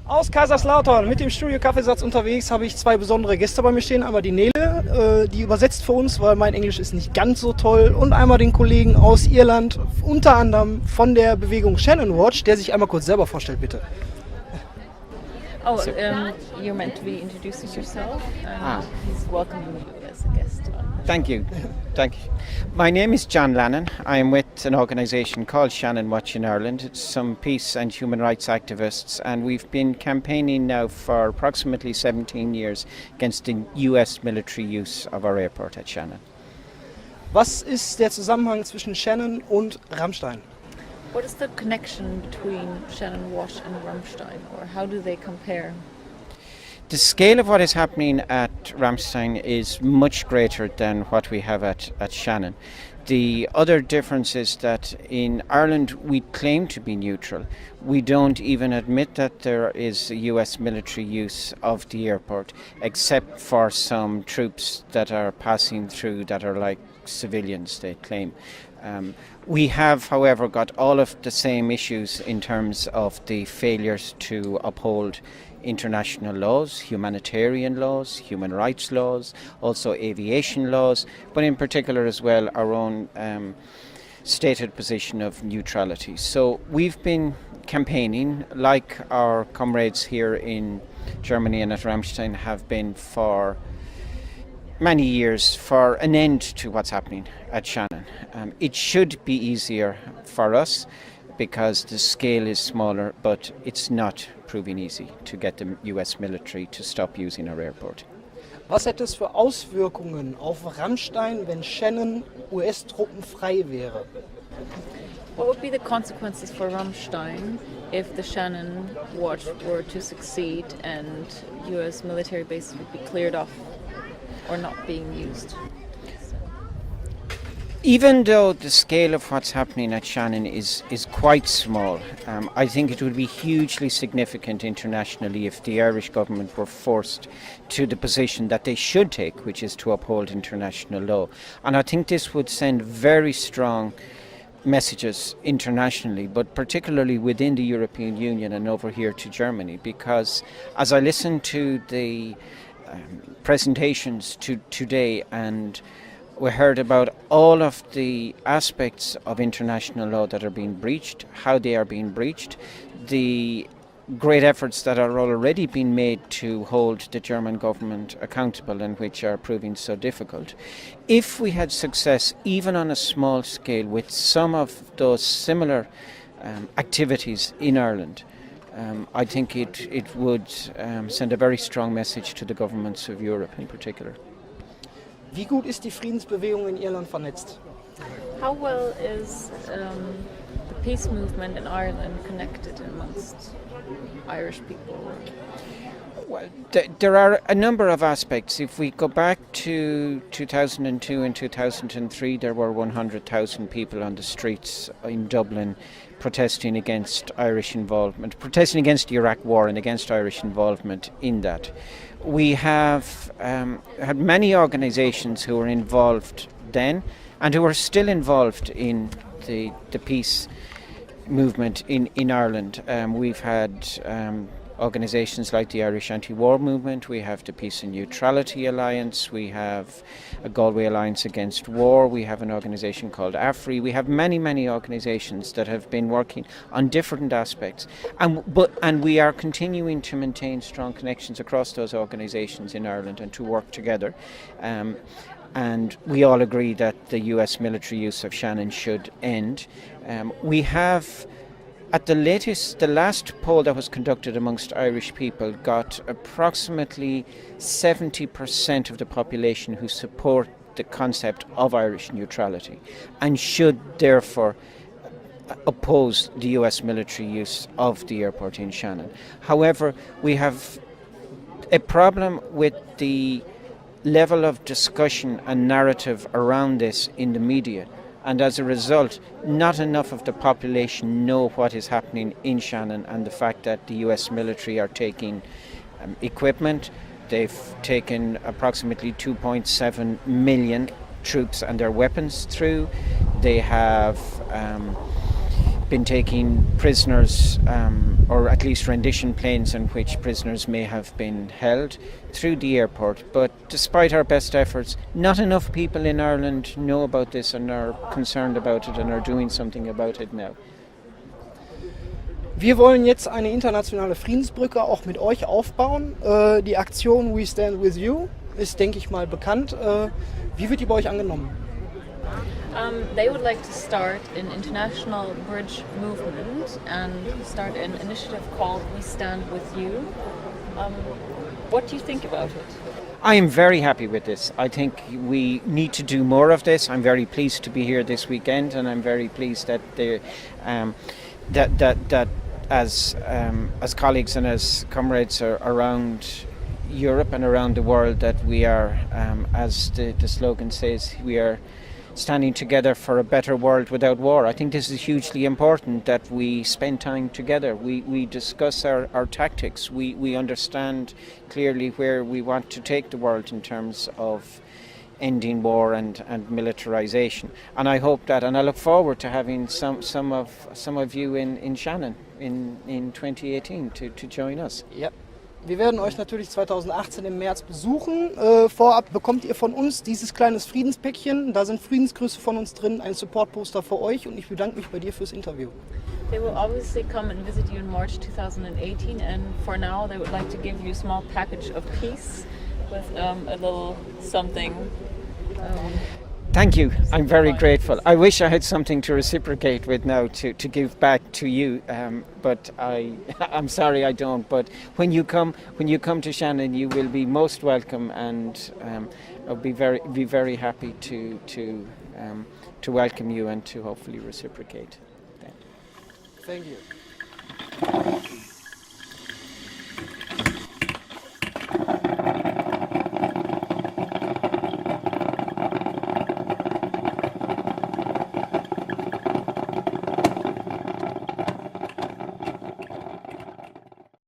Aus Kaiserslautern mit dem Studio Kaffeesatz unterwegs habe ich zwei besondere Gäste bei mir stehen. Einmal die Nele, die übersetzt für uns, weil mein Englisch ist nicht ganz so toll. Und einmal den Kollegen aus Irland, unter anderem von der Bewegung Shannon Watch, der sich einmal kurz selber vorstellt, bitte. Oh, you're meant to be introducing yourself, and he's welcoming you as a guest. Thank you. My name is John Lannon. I'm with an organisation called Shannon Watch in Ireland. It's some peace and human rights activists, and we've been campaigning now for approximately 17 years against the US military use of our airport at Shannon. Was ist der Zusammenhang zwischen Shannon und Ramstein? What is the connection between Shannon Watch and Ramstein, or how do they compare? The scale of what is happening at Ramstein is much greater than what we have at Shannon. The other difference is that in Ireland we claim to be neutral. We don't even admit that there is a US military use of the airport, except for some troops that are passing through that are like civilians, they claim. We have, however, got all of the same issues in terms of the failures to uphold international laws, humanitarian laws, human rights laws, also aviation laws, but in particular as well our own stated position of neutrality. So we've been campaigning, like our comrades here in Germany and at Ramstein have been for many years, for an end to what's happening at Shannon. It should be easier for us because the scale is smaller, but it's not proving easy to get the US military to stop using our airport. Was hätte es für Auswirkungen auf Ramstein, wenn Shannon US-Truppen frei wäre? What would be the consequences for Ramstein if the Shannon Watch were to succeed and US military bases would be cleared off or not being used? Even though the scale of what's happening at Shannon is quite small, I think it would be hugely significant internationally if the Irish government were forced to the position that they should take, which is to uphold international law. And I think this would send very strong messages internationally, but particularly within the European Union and over here to Germany, because as I listened to the presentations today, and we heard about all of the aspects of international law that are being breached, how they are being breached, the great efforts that are already being made to hold the German government accountable and which are proving so difficult. If we had success, even on a small scale, with some of those similar activities in Ireland, I think it would send a very strong message to the governments of Europe in particular. Wie gut ist die Friedensbewegung in Irland vernetzt? How well is the peace movement in Ireland connected amongst Irish people? Well, there are a number of aspects. If we go back to 2002 and 2003, there were 100,000 people on the streets in Dublin protesting against Irish involvement, protesting against the Iraq War and against Irish involvement in that. We have had many organisations who were involved then and who are still involved in the peace movement in Ireland. We've had organisations like the Irish Anti-War Movement, we have the Peace and Neutrality Alliance, we have a Galway Alliance Against War, we have an organisation called Afri, we have many organisations that have been working on different aspects, and we are continuing to maintain strong connections across those organisations in Ireland and to work together. And we all agree that the US military use of Shannon should end. We have, at the last poll that was conducted amongst Irish people got approximately 70% of the population who support the concept of Irish neutrality and should therefore oppose the US military use of the airport in Shannon. However, we have a problem with the level of discussion and narrative around this in the media. And as a result, not enough of the population know what is happening in Shannon and the fact that the US military are taking equipment. They've taken approximately 2.7 million troops and their weapons through. They have been taking prisoners, or at least rendition planes in which prisoners may have been held through the airport. But despite our best efforts, not enough people in Ireland know about this and are concerned about it and are doing something about it now. Wir wollen jetzt eine internationale Friedensbrücke auch mit euch aufbauen. Die Aktion We Stand With You ist, denke ich mal, bekannt. Wie wird die bei euch angenommen? They would like to start an international bridge movement and start an initiative called We Stand With You. What do you think about it? I am very happy with this. I think we need to do more of this. I'm very pleased to be here this weekend, and I'm very pleased that that as colleagues and as comrades around Europe and around the world, that we are, as the slogan says, we are standing together for a better world without war. I think this is hugely important, that we spend time together. We discuss our tactics. We understand clearly where we want to take the world in terms of ending war and militarization. And I hope that, and I look forward to having some of you in Shannon in 2018 to join us. Ja. Wir werden euch natürlich 2018 im März besuchen. Vorab bekommt ihr von uns dieses kleines Friedenspäckchen. Da sind Friedensgrüße von uns drin, ein Support-Poster für euch, und ich bedanke mich bei dir fürs Interview. They will obviously come and visit you in March 2018, and for now they would like to give you a small package of peace with a little something. Thank you. I'm very grateful. I wish I had something to reciprocate with now to give back to you, but I'm sorry I don't. But when you come to Shannon, you will be most welcome, and I'll be very happy to welcome you and to hopefully reciprocate. Thank you.